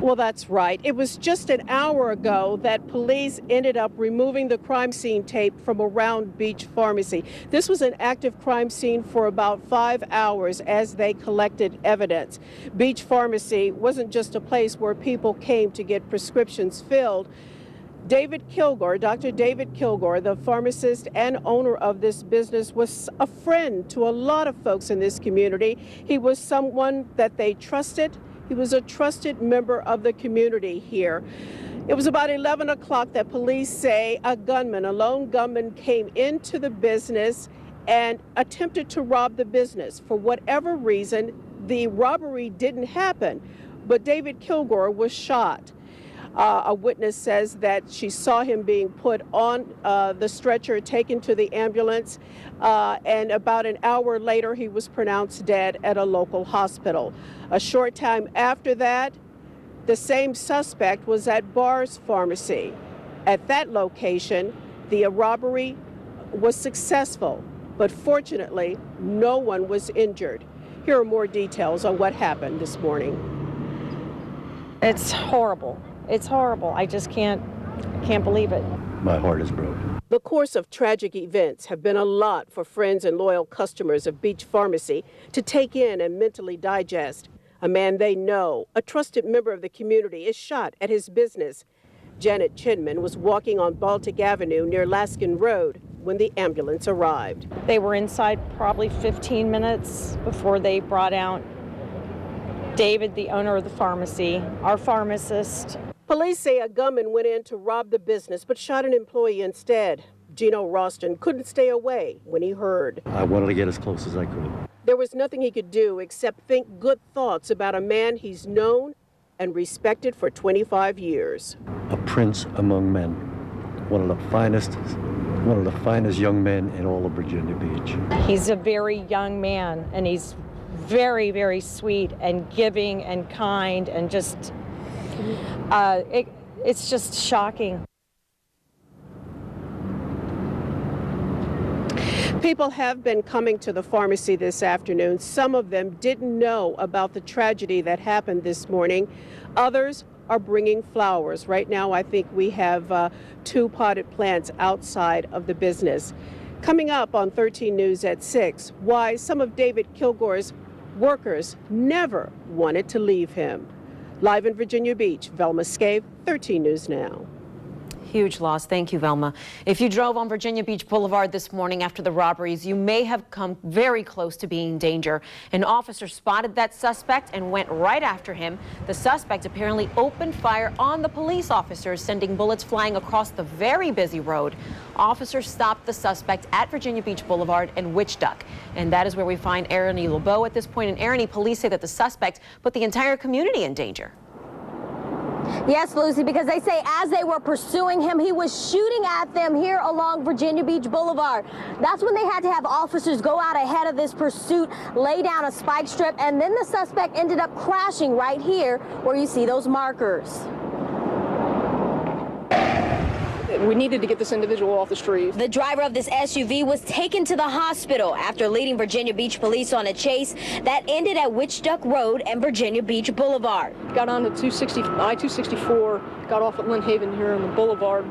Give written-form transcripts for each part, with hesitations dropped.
Well, that's right. It was just an hour ago that police ended up removing the crime scene tape from around Beach Pharmacy. This was an active crime scene for about 5 hours as they collected evidence. Beach Pharmacy wasn't just a place where people came to get prescriptions filled. David Kilgore, Dr. David Kilgore, the pharmacist and owner of this business, was a friend to a lot of folks in this community. He was someone that they trusted. He was a trusted member of the community here. It was about 11 o'clock that police say a lone gunman, came into the business and attempted to rob the business. For whatever reason, the robbery didn't happen, but David Kilgore was shot. A witness says that she saw him being put on the stretcher, taken to the ambulance, and about an hour later he was pronounced dead at a local hospital. A short time after that, the same suspect was at Barr's Pharmacy. At that location, the robbery was successful, but fortunately, no one was injured. Here are more details on what happened this morning. It's horrible. It's horrible. I just can't believe it. My heart is broken. The course of tragic events have been a lot for friends and loyal customers of Beach Pharmacy to take in and mentally digest. A man they know, a trusted member of the community, is shot at his business. Janet Chinman was walking on Baltic Avenue near Laskin Road when the ambulance arrived. They were inside probably 15 minutes before they brought out David, the owner of the pharmacy, our pharmacist. Police say a gunman went in to rob the business but shot an employee instead. Gino Roston couldn't stay away when he heard. I wanted to get as close as I could. There was nothing he could do except think good thoughts about a man he's known and respected for 25 years. A prince among men. One of the finest young men in all of Virginia Beach. He's a very young man, and he's very, very sweet and giving and kind, and just, it's just shocking. People have been coming to the pharmacy this afternoon. Some of them didn't know about the tragedy that happened this morning. Others are bringing flowers. Right now, I think we have 2 potted plants outside of the business. Coming up on 13 News at 6, why some of David Kilgore's workers never wanted to leave him. Live in Virginia Beach, Velma Scave, 13 News Now. Huge loss. Thank you, Velma. If you drove on Virginia Beach Boulevard this morning after the robberies, you may have come very close to being in danger. An officer spotted that suspect and went right after him. The suspect apparently opened fire on the police officers, sending bullets flying across the very busy road. Officers stopped the suspect at Virginia Beach Boulevard and Witch Duck. And that is where we find Ernie LeBeau at this point. And Ernie, police say that the suspect put the entire community in danger. Yes, Lucy, because they say as they were pursuing him, he was shooting at them here along Virginia Beach Boulevard. That's when they had to have officers go out ahead of this pursuit, lay down a spike strip, and then the suspect ended up crashing right here where you see those markers. We needed to get this individual off the street. The driver of this SUV was taken to the hospital after leading Virginia Beach police on a chase that ended at Witch Duck Road and Virginia Beach Boulevard. Got on to I-264, got off at Lynn Haven here on the boulevard.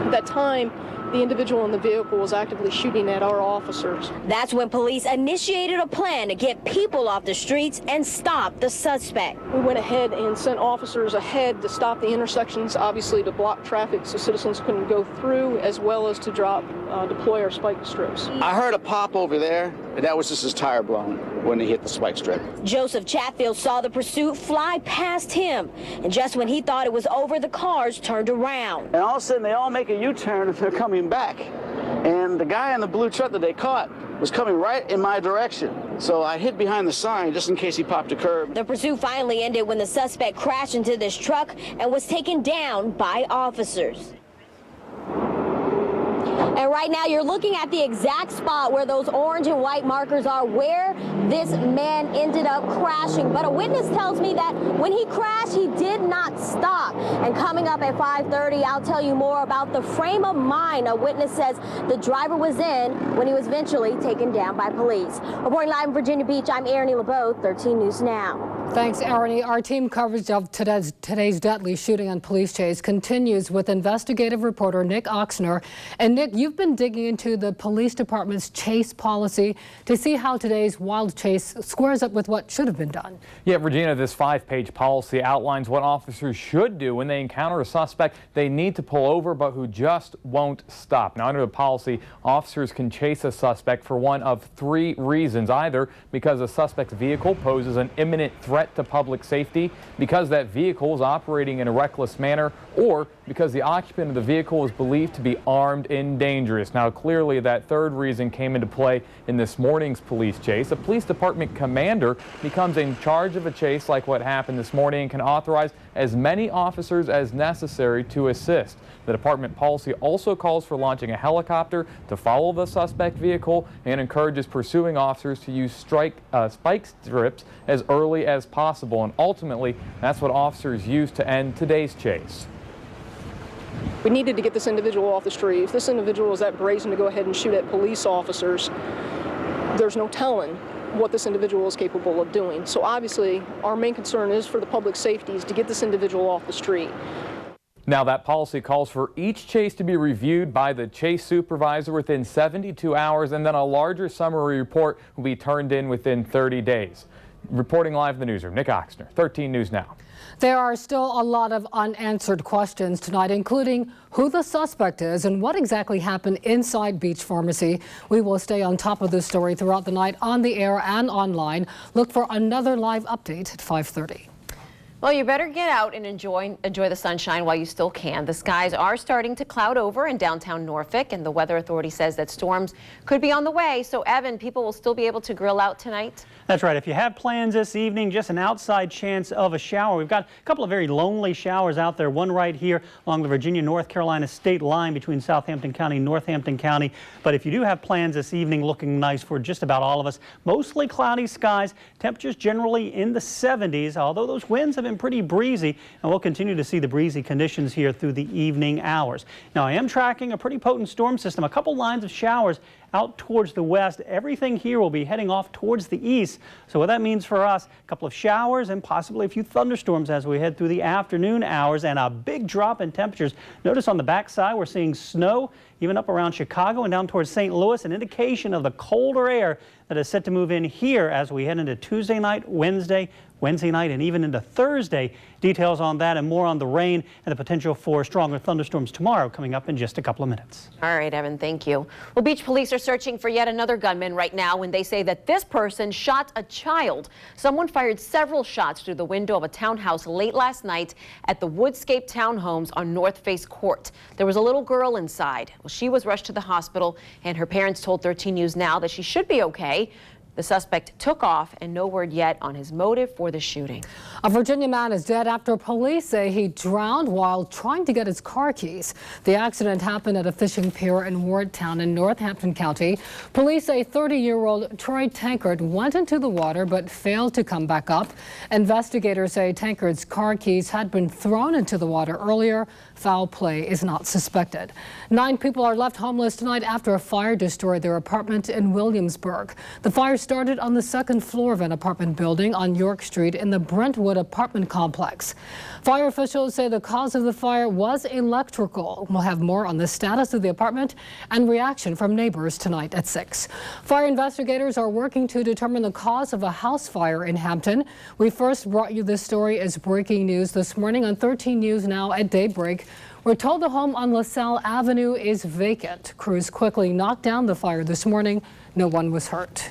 At that time, the individual in the vehicle was actively shooting at our officers. That's when police initiated a plan to get people off the streets and stop the suspect. We went ahead and sent officers ahead to stop the intersections, obviously to block traffic so citizens couldn't go through, as well as to deploy our spike strips. I heard a pop over there, and that was just his tire blown when he hit the spike strip. Joseph Chatfield saw the pursuit fly past him, and just when he thought it was over, the cars turned around. And all of a sudden, they all make a U-turn and they're coming back. And the guy in the blue truck that they caught was coming right in my direction. So I hid behind the sign just in case he popped a curb. The pursuit finally ended when the suspect crashed into this truck and was taken down by officers. And right now you're looking at the exact spot where those orange and white markers are, where this man ended up crashing. But a witness tells me that when he crashed, he did not stop. And coming up at 5:30, I'll tell you more about the frame of mind a witness says the driver was in when he was eventually taken down by police. Reporting live in Virginia Beach, I'm Ernie LeBeau, 13 News Now. Thanks, Arnie. Our team coverage of today's deadly shooting and police chase continues with investigative reporter Nick Oxner. And Nick, you've been digging into the police department's chase policy to see how today's wild chase squares up with what should have been done. Yeah, Regina, this 5-page policy outlines what officers should do when they encounter a suspect they need to pull over but who just won't stop. Now, under the policy, officers can chase a suspect for one of 3 reasons: either because a suspect's vehicle poses an imminent threat to public safety, because that vehicle is operating in a reckless manner, or because the occupant of the vehicle is believed to be armed and dangerous. Now, clearly that third reason came into play in this morning's police chase. A police department commander becomes in charge of a chase like what happened this morning and can authorize as many officers as necessary to assist. The department policy also calls for launching a helicopter to follow the suspect vehicle and encourages pursuing officers to use spike strips as early as possible. And ultimately, that's what officers used to end today's chase. We needed to get this individual off the street. If this individual is that brazen to go ahead and shoot at police officers, there's no telling what this individual is capable of doing. So obviously, our main concern is for the public safety is to get this individual off the street. Now, that policy calls for each chase to be reviewed by the chase supervisor within 72 hours, and then a larger summary report will be turned in within 30 days. Reporting live in the newsroom, Nick Oxner, 13 News Now. There are still a lot of unanswered questions tonight, including who the suspect is and what exactly happened inside Beach Pharmacy. We will stay on top of this story throughout the night on the air and online. Look for another live update at 5:30. Well, you better get out and enjoy the sunshine while you still can. The skies are starting to cloud over in downtown Norfolk, and the Weather Authority says that storms could be on the way. So, Evan, people will still be able to grill out tonight? That's right. If you have plans this evening, just an outside chance of a shower. We've got a couple of very lonely showers out there. One right here along the Virginia-North Carolina state line between Southampton County and Northampton County. But if you do have plans this evening, looking nice for just about all of us. Mostly cloudy skies, temperatures generally in the 70s, although those winds have been pretty breezy, and we'll continue to see the breezy conditions here through the evening hours. Now, I am tracking a pretty potent storm system, a couple lines of showers out towards the west. Everything here will be heading off towards the east. So what that means for us, a couple of showers and possibly a few thunderstorms as we head through the afternoon hours, and a big drop in temperatures. Notice on the backside we're seeing snow even up around Chicago and down towards St. Louis, an indication of the colder air that is set to move in here as we head into Tuesday night, Wednesday night, and even into Thursday. Details on that and more on the rain and the potential for stronger thunderstorms tomorrow coming up in just a couple of minutes. All right, Evan, thank you. Well, Beach police are searching for yet another gunman right now when they say that this person shot a child. Someone fired several shots through the window of a townhouse late last night at the Woodscape Townhomes on North Face Court. There was a little girl inside. Well, she was rushed to the hospital, and her parents told 13 News Now that she should be okay. The suspect took off, and no word yet on his motive for the shooting. A Virginia man is dead after police say he drowned while trying to get his car keys. The accident happened at a fishing pier in Wardtown in Northampton County. Police say 30-year-old Troy Tankard went into the water but failed to come back up. Investigators say Tankard's car keys had been thrown into the water earlier. Foul play is not suspected. 9 people are left homeless tonight after a fire destroyed their apartment in Williamsburg. The fire started on the 2nd floor of an apartment building on York Street in the Brentwood apartment complex. Fire officials say the cause of the fire was electrical. We'll have more on the status of the apartment and reaction from neighbors tonight at 6. Fire investigators are working to determine the cause of a house fire in Hampton. We first brought you this story as breaking news this morning on 13 News Now at daybreak. We're told the home on LaSalle Avenue is vacant. Crews quickly knocked down the fire this morning. No one was hurt.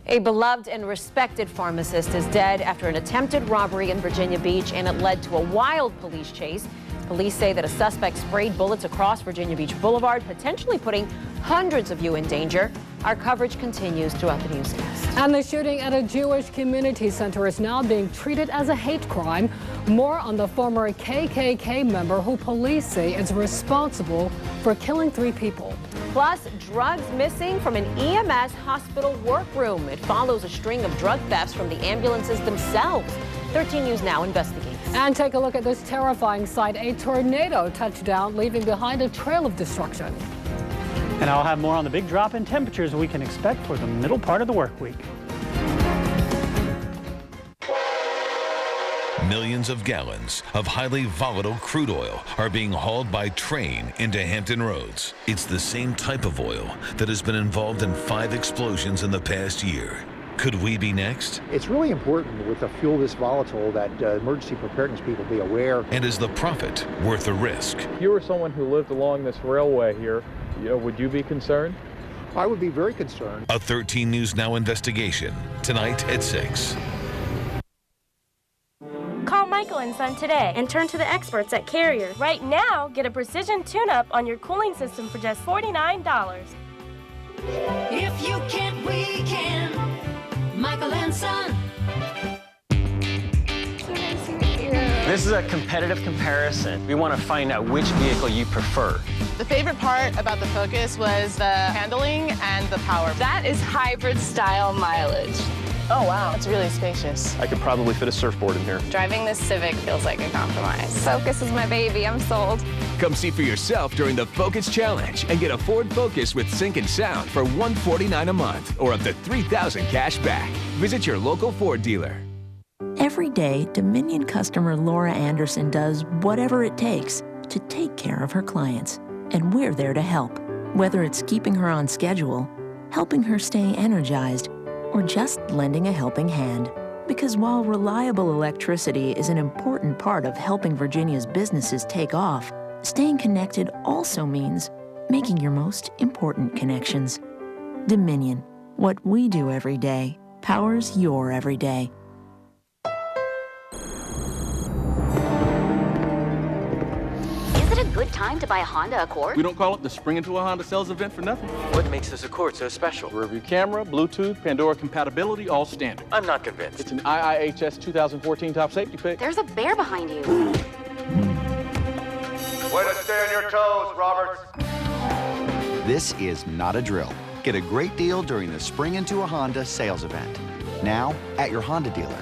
A beloved and respected pharmacist is dead after an attempted robbery in Virginia Beach, and it led to a wild police chase. Police say that a suspect sprayed bullets across Virginia Beach Boulevard, potentially putting hundreds of you in danger. Our coverage continues throughout the newscast. And the shooting at a Jewish community center is now being treated as a hate crime. More on the former KKK member who police say is responsible for killing 3 people. Plus, drugs missing from an EMS hospital workroom. It follows a string of drug thefts from the ambulances themselves. 13 News Now investigates. And take a look at this terrifying sight. A tornado touched down, leaving behind a trail of destruction. And I'll have more on the big drop in temperatures we can expect for the middle part of the work week. Millions of gallons of highly volatile crude oil are being hauled by train into Hampton Roads. It's the same type of oil that has been involved in 5 explosions in the past year. Could we be next? It's really important with a fuel this volatile that emergency preparedness people be aware. And is the profit worth the risk? If you were someone who lived along this railway here, would you be concerned? I would be very concerned. A 13 News Now investigation tonight at 6. Call Michael & Son today and turn to the experts at Carrier. Right now, get a precision tune-up on your cooling system for just $49. If you can't, we can. Michael & Son. This is a competitive comparison. We want to find out which vehicle you prefer. The favorite part about the Focus was the handling and the power. That is hybrid style mileage. Oh wow, it's really spacious. I could probably fit a surfboard in here. Driving this Civic feels like a compromise. Focus is my baby, I'm sold. Come see for yourself during the Focus Challenge and get a Ford Focus with sync and sound for $149 a month or up to $3,000 cash back. Visit your local Ford dealer. Every day, Dominion customer Laura Anderson does whatever it takes to take care of her clients. And we're there to help, whether it's keeping her on schedule, helping her stay energized, or just lending a helping hand. Because while reliable electricity is an important part of helping Virginia's businesses take off, staying connected also means making your most important connections. Dominion, what we do every day powers your every day. Good time to buy a Honda Accord? We don't call it the Spring Into a Honda sales event for nothing. What makes this Accord so special? Rear-view camera, Bluetooth, Pandora compatibility, all standard. I'm not convinced. It's an IIHS 2014 top safety pick. There's a bear behind you. Way to stay on your toes, Roberts. This is not a drill. Get a great deal during the Spring Into a Honda sales event. Now at your Honda dealer.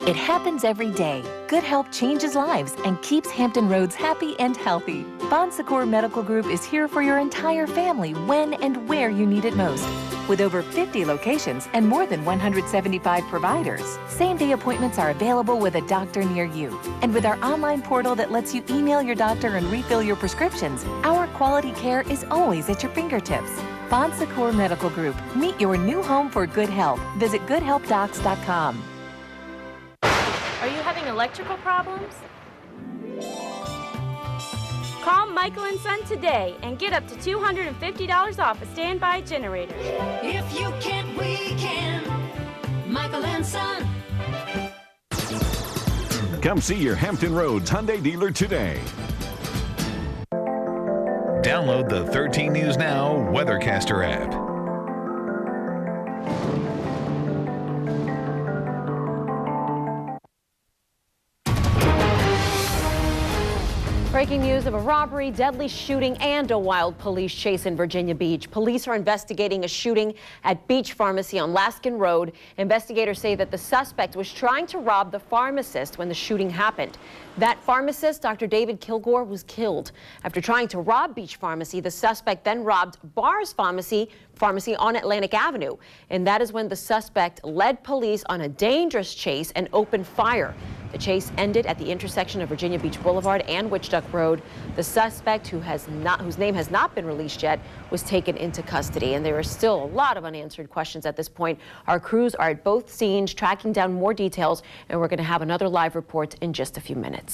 It happens every day. Good help changes lives and keeps Hampton Roads happy and healthy. Bon Secours Medical Group is here for your entire family when and where you need it most. With over 50 locations and more than 175 providers, same-day appointments are available with a doctor near you. And with our online portal that lets you email your doctor and refill your prescriptions, our quality care is always at your fingertips. Bon Secours Medical Group. Meet your new home for good health. Visit goodhelpdocs.com. Are you having electrical problems? Call Michael & Son today and get up to $250 off a standby generator. If you can't, we can. Michael & Son. Come see your Hampton Roads Hyundai dealer today. Download the 13 News Now Weathercaster app. Breaking news of a robbery, deadly shooting, and a wild police chase in Virginia Beach. Police are investigating a shooting at Beach Pharmacy on Laskin Road. Investigators say that the suspect was trying to rob the pharmacist when the shooting happened. That pharmacist, Dr. David Kilgore, was killed. After trying to rob Beach Pharmacy, the suspect then robbed Barr's Pharmacy on Atlantic Avenue. And that is when the suspect led police on a dangerous chase and opened fire. The chase ended at the intersection of Virginia Beach Boulevard and Witch Duck Road. The suspect, whose name has not been released yet, was taken into custody. And there are still a lot of unanswered questions at this point. Our crews are at both scenes tracking down more details, and we're going to have another live report in just a few minutes.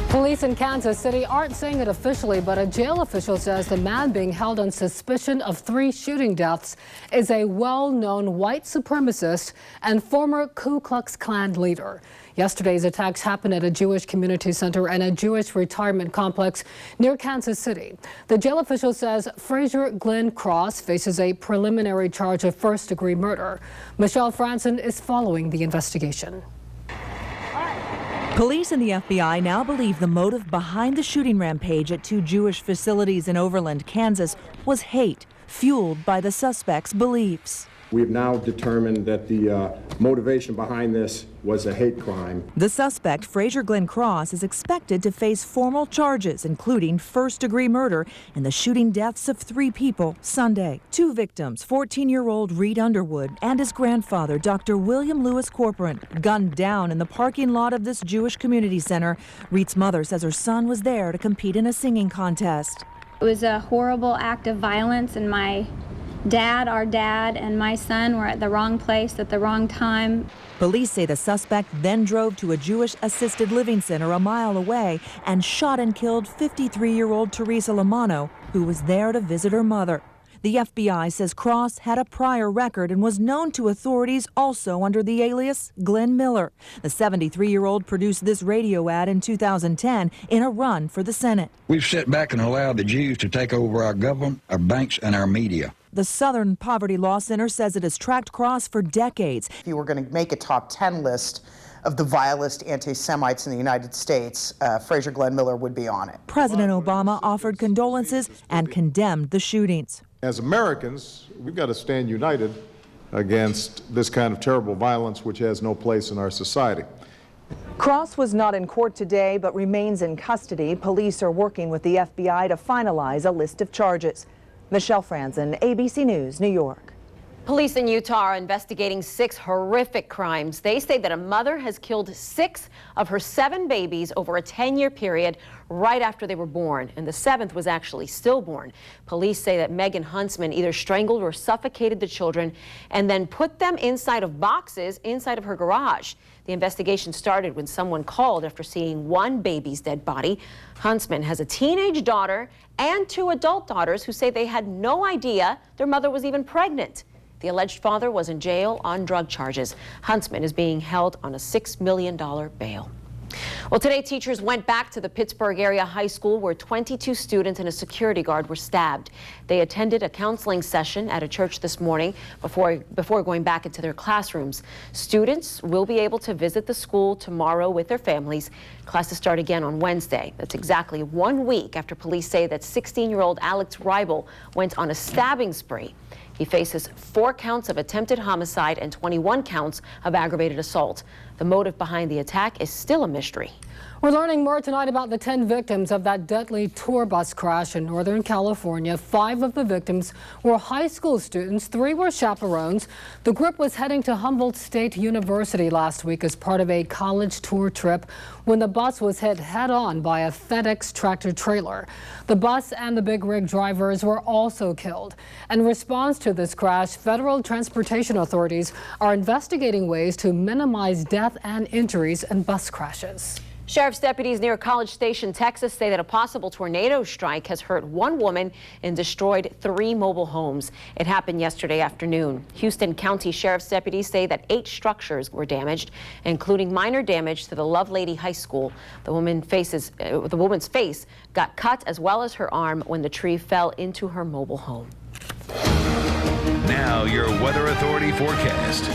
Police in Kansas City aren't saying it officially, but a jail official says the man being held on suspicion of 3 shooting deaths is a well-known white supremacist and former Ku Klux Klan leader. Yesterday's attacks happened at a Jewish community center and a Jewish retirement complex near Kansas City. The jail official says Frazier Glenn Cross faces a preliminary charge of first-degree murder. Michelle Franson is following the investigation. Police and the FBI now believe the motive behind the shooting rampage at 2 Jewish facilities in Overland, Kansas, was hate fueled by the suspect's beliefs. We've now determined that the motivation behind this was a hate crime. The suspect, Frazier Glenn Cross, is expected to face formal charges, including first-degree murder in the shooting deaths of 3 people Sunday. 2 victims, 14-year-old Reed Underwood and his grandfather, Dr. William Lewis Corcoran, gunned down in the parking lot of this Jewish community center. Reed's mother says her son was there to compete in a singing contest. It was a horrible act of violence, and our dad, and my son were at the wrong place at the wrong time. Police say the suspect then drove to a Jewish assisted living center a mile away and shot and killed 53-year-old Teresa Lamano, who was there to visit her mother. The FBI says Cross had a prior record and was known to authorities also under the alias Glenn Miller. The 73-year-old produced this radio ad in 2010 in a run for the Senate. We've sat back and allowed the Jews to take over our government, our banks, and our media. The Southern Poverty Law Center says it has tracked Cross for decades. If you were going to make a top 10 list of the vilest anti-Semites in the United States, Frazier Glenn Miller would be on it. President Obama offered condolences and condemned the shootings. As Americans, we've got to stand united against this kind of terrible violence which has no place in our society. Cross was not in court today but remains in custody. Police are working with the FBI to finalize a list of charges. Michelle Franzen, ABC News, New York. Police in Utah are investigating 6 horrific crimes. They say that a mother has killed 6 of her 7 babies over a 10-year period right after they were born, and the 7th was actually stillborn. Police say that Megan Huntsman either strangled or suffocated the children and then put them inside of boxes inside of her garage. The investigation started when someone called after seeing one baby's dead body. Huntsman has a teenage daughter and 2 adult daughters who say they had no idea their mother was even pregnant. The alleged father was in jail on drug charges. Huntsman is being held on a $6 million bail. Well, today teachers went back to the Pittsburgh area high school where 22 students and a security guard were stabbed. They attended a counseling session at a church this morning before going back into their classrooms. Students will be able to visit the school tomorrow with their families. Classes start again on Wednesday. That's exactly 1 week after police say that 16-year-old Alex Reibel went on a stabbing spree. He faces 4 counts of attempted homicide and 21 counts of aggravated assault. The motive behind the attack is still a mystery. We're learning more tonight about the 10 victims of that deadly tour bus crash in Northern California. 5 of the victims were high school students, 3 were chaperones. The group was heading to Humboldt State University last week as part of a college tour trip when the bus was hit head-on by a FedEx tractor trailer. The bus and the big rig drivers were also killed. In response to this crash, federal transportation authorities are investigating ways to minimize death and injuries in bus crashes. Sheriff's deputies near College Station, Texas say that a possible tornado strike has hurt 1 woman and destroyed 3 mobile homes. It happened yesterday afternoon. Houston County Sheriff's deputies say that 8 structures were damaged, including minor damage to the Lovelady High School. The woman's face got cut as well as her arm when the tree fell into her mobile home. Now your Weather Authority forecast.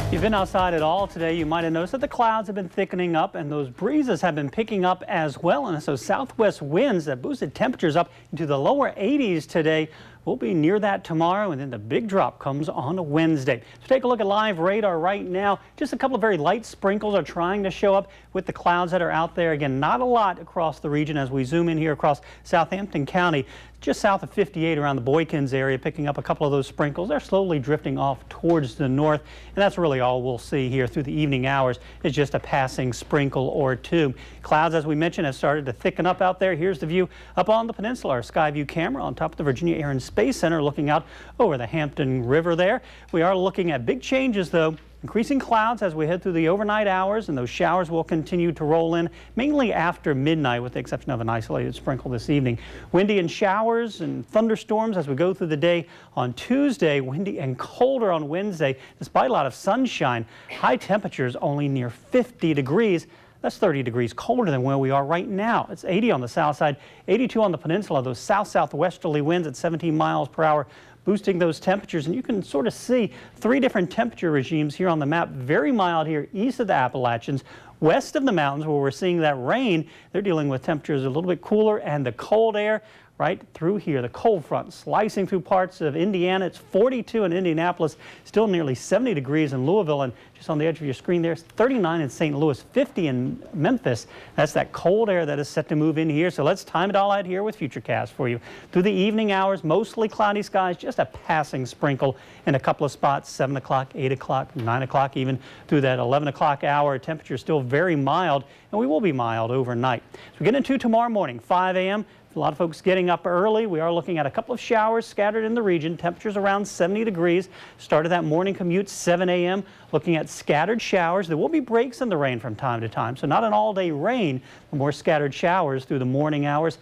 If you've been outside at all today, you might have noticed that the clouds have been thickening up and those breezes have been picking up as well. And so southwest winds that boosted temperatures up into the lower 80s today. We'll be near that tomorrow, and then the big drop comes on a Wednesday. So take a look at live radar right now. Just a couple of very light sprinkles are trying to show up with the clouds that are out there. Again, not a lot across the region as we zoom in here across Southampton County. Just south of 58 around the Boykins area, picking up a couple of those sprinkles. They're slowly drifting off towards the north, and that's really all we'll see here through the evening hours is just a passing sprinkle or 2. Clouds, as we mentioned, have started to thicken up out there. Here's the view up on the peninsula. Our sky view camera on top of the Virginia Air and Space Center looking out over the Hampton River there. We are looking at big changes, though. Increasing clouds as we head through the overnight hours, and those showers will continue to roll in mainly after midnight with the exception of an isolated sprinkle this evening. Windy and showers and thunderstorms as we go through the day on Tuesday. Windy and colder on Wednesday despite a lot of sunshine. High temperatures only near 50 degrees. That's 30 degrees colder than where we are right now. It's 80 on the south side, 82 on the peninsula. Those south-southwesterly winds at 17 miles per hour boosting those temperatures. And you can sort of see 3 different temperature regimes here on the map. Very mild here east of the Appalachians. West of the mountains where we're seeing that rain, they're dealing with temperatures a little bit cooler and the cold air. right through here. The cold front slicing through parts of Indiana. It's 42 in Indianapolis, still nearly 70 degrees in Louisville, and just on the edge of your screen there's 39 in St. Louis, 50 in Memphis. That's that cold air that is set to move in here. So let's time it all out here with Futurecast for you. Through the evening hours, mostly cloudy skies, just a passing sprinkle in a couple of spots, 7 o'clock, 8 o'clock, 9 o'clock, even through that 11 o'clock hour. Temperature still very mild, and we will be mild overnight. So we get into tomorrow morning, 5 a.m. A lot of folks getting up early. We are looking at a couple of showers scattered in the region. Temperatures around 70 degrees. Started that morning commute 7 a.m. Looking at scattered showers. There will be breaks in the rain from time to time, so not an all-day rain, but more scattered showers through the morning hours.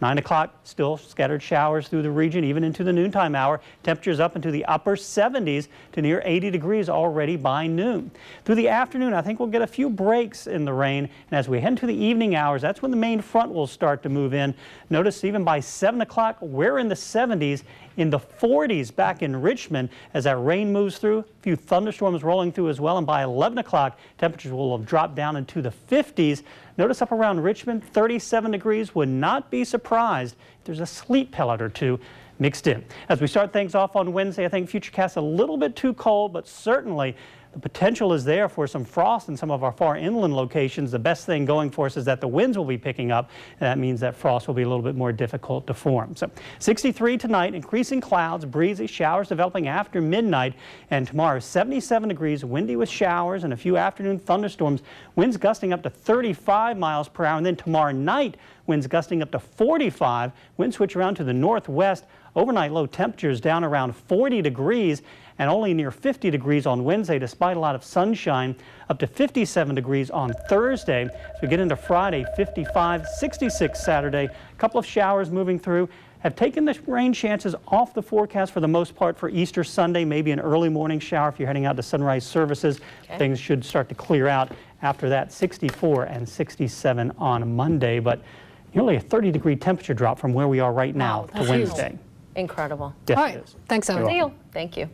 9 o'clock, still scattered showers through the region, even into the noontime hour. Temperatures up into the upper 70s to near 80 degrees already by noon. Through the afternoon, I think we'll get a few breaks in the rain. And as we head into the evening hours, that's when the main front will start to move in. Notice even by 7 o'clock, we're in the 70s, in the 40s back in Richmond as that rain moves through. A few thunderstorms rolling through as well. And by 11 o'clock, temperatures will have dropped down into the 50s. Notice up around Richmond, 37 degrees. Would not be surprised if there's a sleet pellet or two mixed in. As we start things off on Wednesday, I think Futurecast a little bit too cold, but certainly the potential is there for some frost in some of our far inland locations. The best thing going for us is that the winds will be picking up, and that means that frost will be a little bit more difficult to form. So 63 tonight, increasing clouds, breezy, showers developing after midnight, and tomorrow 77 degrees, windy with showers and a few afternoon thunderstorms, winds gusting up to 35 miles per hour, and then tomorrow night, winds gusting up to 45, winds switch around to the northwest. Overnight low temperatures down around 40 degrees and only near 50 degrees on Wednesday despite a lot of sunshine, up to 57 degrees on Thursday. As we get into Friday, 55, 66 Saturday, a couple of showers moving through. Have taken the rain chances off the forecast for the most part for Easter Sunday, maybe an early morning shower if you're heading out to sunrise services. Okay. Things should start to clear out after that, 64 and 67 on Monday, but nearly a 30-degree temperature drop from where we are right now to Wednesday. Huge. Incredible. Yes, all right. it is. Thanks, Evan. Deal. Thank you.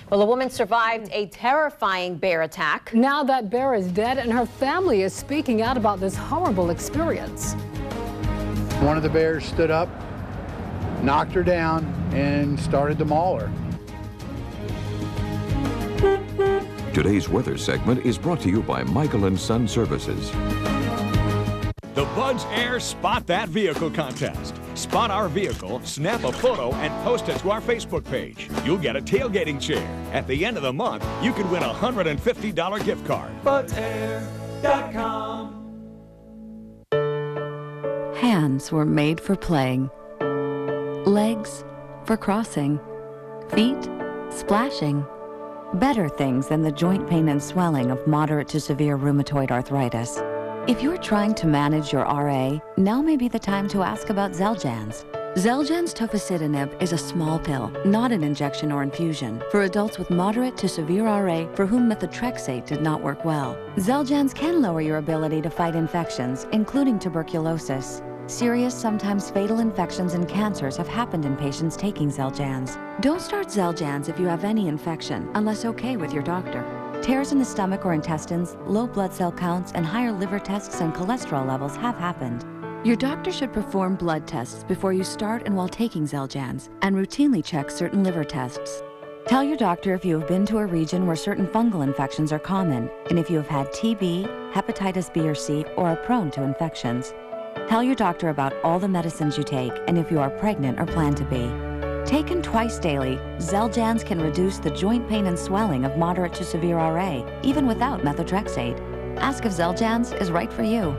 Well, a woman survived a terrifying bear attack. Now that bear is dead, and her family is speaking out about this horrible experience. One of the bears stood up, knocked her down, and started to maul her. Today's weather segment is brought to you by Michael & Son Services. The Bud's Air Spot That Vehicle contest. Spot our vehicle, snap a photo, and post it to our Facebook page. You'll get a tailgating chair. At the end of the month, you could win a $150 gift card. budsair.com. Hands were made for playing. Legs for crossing. Feet, splashing. Better things than the joint pain and swelling of moderate to severe rheumatoid arthritis. If you're trying to manage your RA, now may be the time to ask about Xeljanz. Xeljanz tofacitinib is a small pill, not an injection or infusion, for adults with moderate to severe RA for whom methotrexate did not work well. Xeljanz can lower your ability to fight infections, including tuberculosis. Serious, sometimes fatal infections and cancers have happened in patients taking Xeljanz. Don't start Xeljanz if you have any infection, unless okay with your doctor. Tears in the stomach or intestines, low blood cell counts, and higher liver tests and cholesterol levels have happened. Your doctor should perform blood tests before you start and while taking Xeljanz, and routinely check certain liver tests. Tell your doctor if you have been to a region where certain fungal infections are common, and if you have had TB, hepatitis B or C, or are prone to infections. Tell your doctor about all the medicines you take and if you are pregnant or plan to be. Taken twice daily, Xeljanz can reduce the joint pain and swelling of moderate to severe RA, even without methotrexate. Ask if Xeljanz is right for you.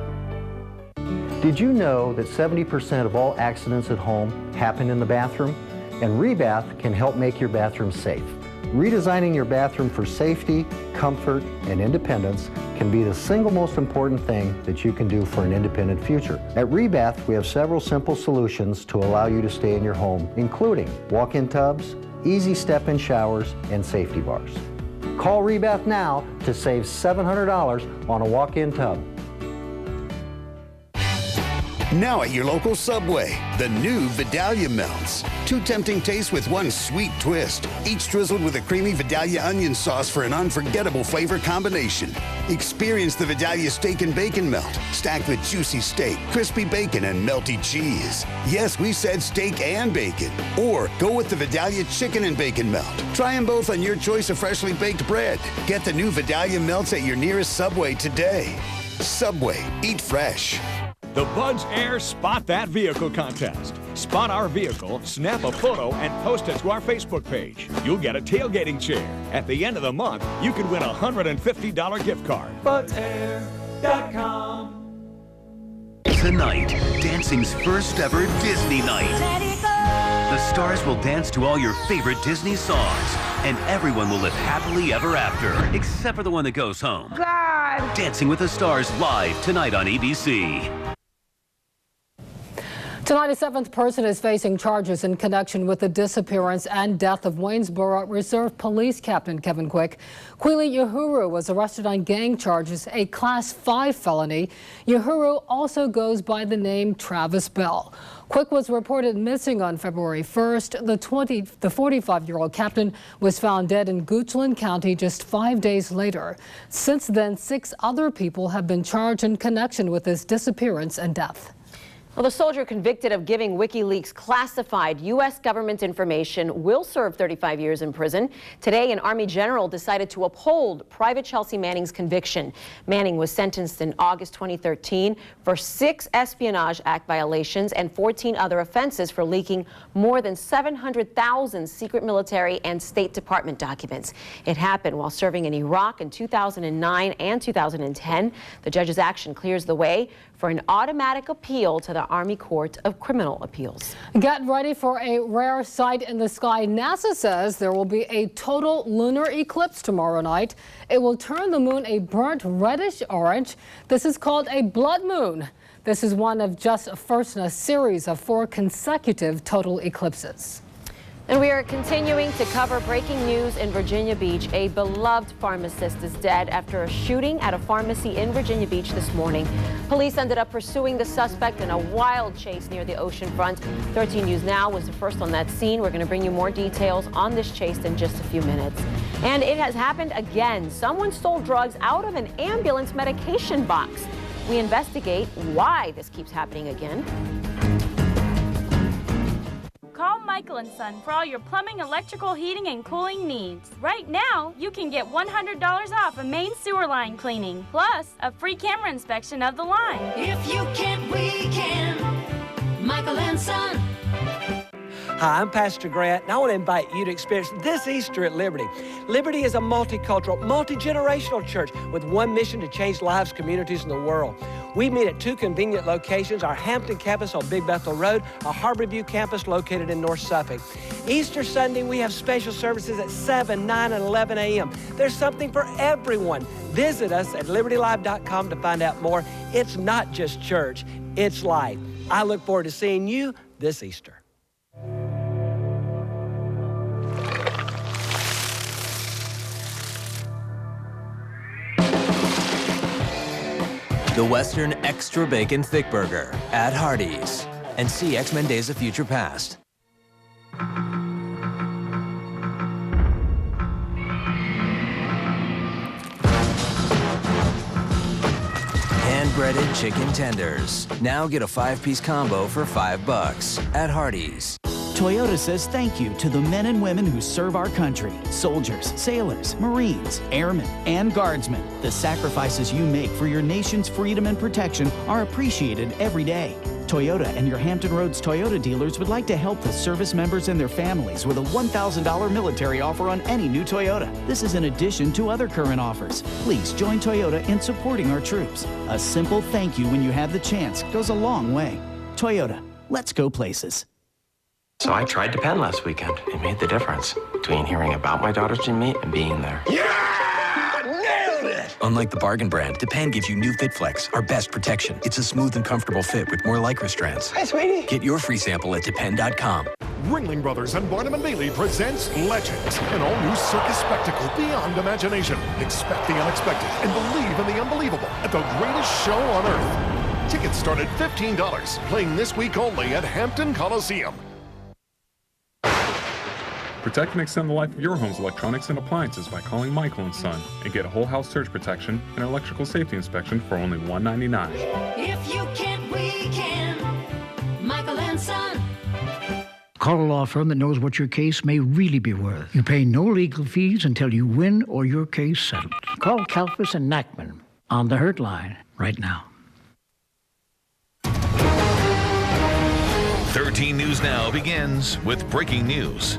Did you know that 70% of all accidents at home happen in the bathroom? And Rebath can help make your bathroom safe. Redesigning your bathroom for safety, comfort, and independence can be the single most important thing that you can do for an independent future. At Rebath, we have several simple solutions to allow you to stay in your home, including walk-in tubs, easy step-in showers, and safety bars. Call Rebath now to save $700 on a walk-in tub. Now at your local Subway, the new Vidalia Melts. Two tempting tastes with one sweet twist, each drizzled with a creamy Vidalia onion sauce for an unforgettable flavor combination. Experience the Vidalia Steak and Bacon Melt, stacked with juicy steak, crispy bacon, and melty cheese. Yes, we said steak and bacon. Or go with the Vidalia Chicken and Bacon Melt. Try them both on your choice of freshly baked bread. Get the new Vidalia Melts at your nearest Subway today. Subway, eat fresh. The Buds Air Spot That Vehicle contest. Spot our vehicle, snap a photo, and post it to our Facebook page. You'll get a tailgating chair. At the end of the month, you could win a $150 gift card. BudsAir.com. Tonight, dancing's first ever Disney night. The stars will dance to all your favorite Disney songs, and everyone will live happily ever after, except for the one that goes home. God! Dancing with the Stars live tonight on ABC. Tonight, a seventh person is facing charges in connection with the disappearance and death of Waynesboro Reserve Police Captain Kevin Quick. Quili Uhuru was arrested on gang charges, a Class 5 felony. Uhuru also goes by the name Travis Bell. Quick was reported missing on February 1st. The 45-year-old captain was found dead in Goochland County just 5 days later. Since then, 6 other people have been charged in connection with his disappearance and death. Well, the soldier convicted of giving WikiLeaks classified U.S. government information will serve 35 years in prison. Today, an Army general decided to uphold Private Chelsea Manning's conviction. Manning was sentenced in August 2013 for 6 Espionage Act violations and 14 other offenses for leaking more than 700,000 secret military and State Department documents. It happened while serving in Iraq in 2009 and 2010. The judge's action clears the way for an automatic appeal to the Army Court of Criminal Appeals. Get ready for a rare sight in the sky. NASA says there will be a total lunar eclipse tomorrow night. It will turn the moon a burnt reddish orange. This is called a blood moon. This is one of just first in a series of 4 consecutive total eclipses. And we are continuing to cover breaking news in Virginia Beach. A beloved pharmacist is dead after a shooting at a pharmacy in Virginia Beach this morning. Police ended up pursuing the suspect in a wild chase near the Oceanfront. 13 News Now was the first on that scene. We're going to bring you more details on this chase in just a few minutes. And it has happened again. Someone stole drugs out of an ambulance medication box. We investigate why this keeps happening again. Call Michael & Son for all your plumbing, electrical, heating, and cooling needs. Right now, you can get $100 off a main sewer line cleaning, plus a free camera inspection of the line. If you can't, we can. Michael & Son. Hi, I'm Pastor Grant, and I want to invite you to experience this Easter at Liberty. Liberty is a multicultural, multi-generational church with one mission to change lives, communities, and the world. We meet at 2 convenient locations, our Hampton campus on Big Bethel Road, our Harborview campus located in North Suffolk. Easter Sunday, we have special services at 7, 9, and 11 a.m. There's something for everyone. Visit us at libertylive.com to find out more. It's not just church, it's life. I look forward to seeing you this Easter. The Western Extra Bacon Thick Burger at Hardee's. And see X-Men Days of Future Past. Hand-breaded chicken tenders. Now get a 5-piece combo for $5 at Hardee's. Toyota says thank you to the men and women who serve our country. Soldiers, sailors, Marines, airmen, and guardsmen. The sacrifices you make for your nation's freedom and protection are appreciated every day. Toyota and your Hampton Roads Toyota dealers would like to help the service members and their families with a $1,000 military offer on any new Toyota. This is in addition to other current offers. Please join Toyota in supporting our troops. A simple thank you when you have the chance goes a long way. Toyota, let's go places. So I tried Depend last weekend. It made the difference between hearing about my daughter's gym meet and being there. Nailed it! Unlike the bargain brand, Depend gives you new Fit Flex, our best protection. It's a smooth and comfortable fit with more Lycra strands. Hi, sweetie. Get your free sample at Depend.com. Ringling Brothers and Barnum & Bailey presents Legends, an all-new circus spectacle beyond imagination. Expect the unexpected and believe in the unbelievable at the greatest show on earth. Tickets start at $15, playing this week only at Hampton Coliseum. Protect and extend the life of your home's electronics and appliances by calling Michael & Son and get a whole house surge protection and electrical safety inspection for only $199. If you can't, we can. Michael and Son. Call a law firm that knows what your case may really be worth. You pay no legal fees until you win or your case settled. Call Kalfas and Nachman on the Hurt Line right now. 13 News Now begins with breaking news.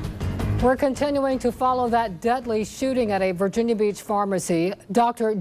We're continuing to follow that deadly shooting at a Virginia Beach pharmacy. Dr.